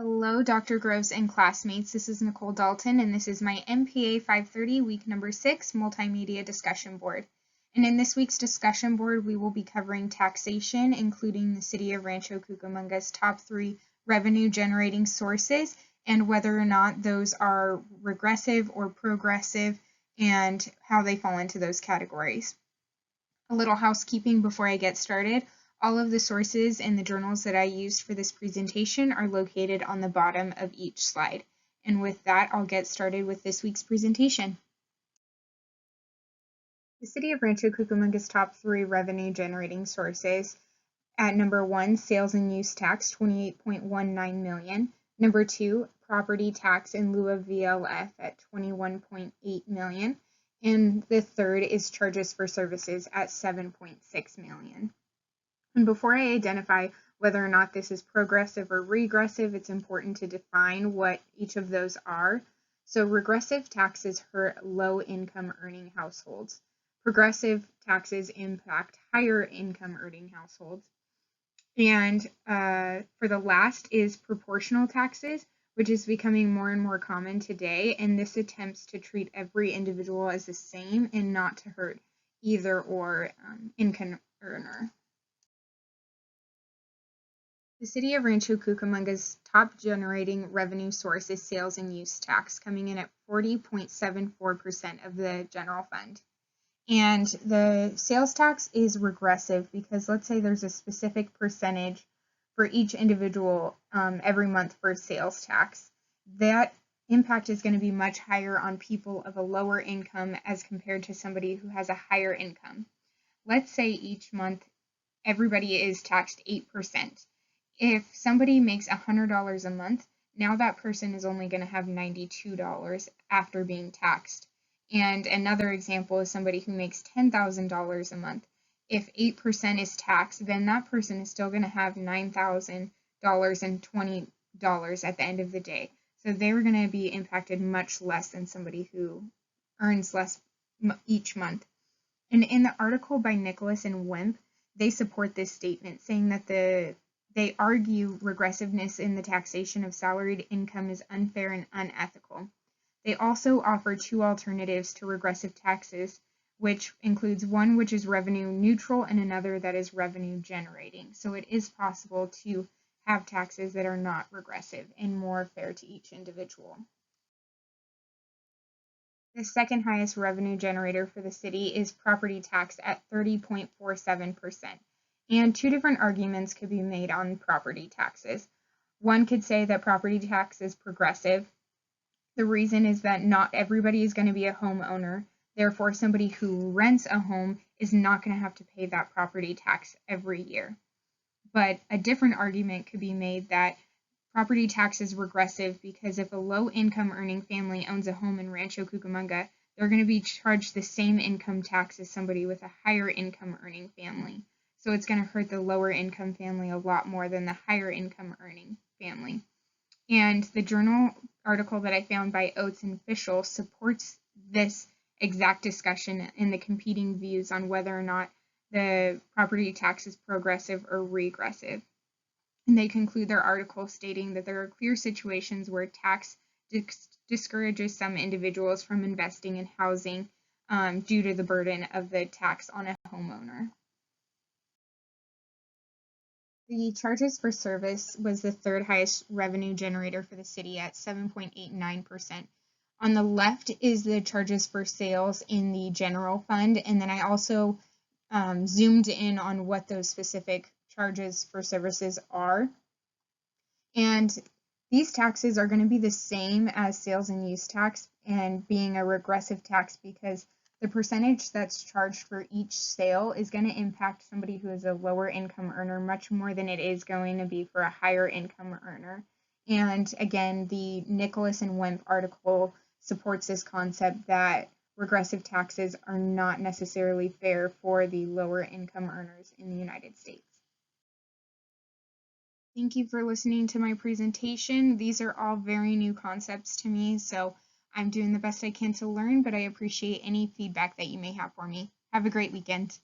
Hello, Dr. Groves and classmates. This is Nicole Dalton, and this is my MPA 530 week number 6 multimedia discussion board. And in this week's discussion board, we will be covering taxation, including the City of Rancho Cucamonga's top 3 revenue generating sources and whether or not those are regressive or progressive and how they fall into those categories. A little housekeeping before I get started. All of the sources and the journals that I used for this presentation are located on the bottom of each slide. And with that, I'll get started with this week's presentation. The City of Rancho Cucamonga's top 3 revenue generating sources. At number 1, sales and use tax, $28.19 million. Number 2, property tax in lieu of VLF at $21.8 million. And the third is charges for services at $7.6 million. And before I identify whether or not this is progressive or regressive, it's important to define what each of those are. So regressive taxes hurt low-income earning households. Progressive taxes impact higher income earning households. And for the last is proportional taxes, which is becoming more and more common today. And this attempts to treat every individual as the same and not to hurt either or income earner. The City of Rancho Cucamonga's top generating revenue source is sales and use tax, coming in at 40.74% of the general fund. And the sales tax is regressive because let's say there's a specific percentage for each individual every month for sales tax. That impact is going to be much higher on people of a lower income as compared to somebody who has a higher income. Let's say each month everybody is taxed 8%. If somebody makes $100 a month, now that person is only going to have $92 after being taxed. And another example is somebody who makes $10,000 a month. If 8% is taxed, then that person is still going to have $9,020 at the end of the day. So they're going to be impacted much less than somebody who earns less each month. And in the article by Nicholas and Wemp, they support this statement, saying that they argue regressiveness in the taxation of salaried income is unfair and unethical. They also offer 2 alternatives to regressive taxes, which includes one which is revenue neutral and another that is revenue generating. So it is possible to have taxes that are not regressive and more fair to each individual. The second highest revenue generator for the city is property tax at 30.47%. And 2 different arguments could be made on property taxes. One could say that property tax is progressive. The reason is that not everybody is going to be a homeowner. Therefore, somebody who rents a home is not going to have to pay that property tax every year. But a different argument could be made that property tax is regressive because if a low-income earning family owns a home in Rancho Cucamonga, they're going to be charged the same income tax as somebody with a higher income earning family. So it's going to hurt the lower income family a lot more than the higher income earning family. And the journal article that I found by Oates and Fischel supports this exact discussion in the competing views on whether or not the property tax is progressive or regressive. And they conclude their article stating that there are clear situations where tax discourages some individuals from investing in housing due to the burden of the tax on a homeowner. The charges for service was the third highest revenue generator for the city at 7.89%. On the left is the charges for sales in the general fund, and then I also zoomed in on what those specific charges for services are. And these taxes are going to be the same as sales and use tax and being a regressive tax because the percentage that's charged for each sale is going to impact somebody who is a lower income earner much more than it is going to be for a higher income earner. And again, the Nicholas and Wemp article supports this concept that regressive taxes are not necessarily fair for the lower income earners in the United States. Thank you for listening to my presentation. These are all very new concepts to me, so I'm doing the best I can to learn, but I appreciate any feedback that you may have for me. Have a great weekend.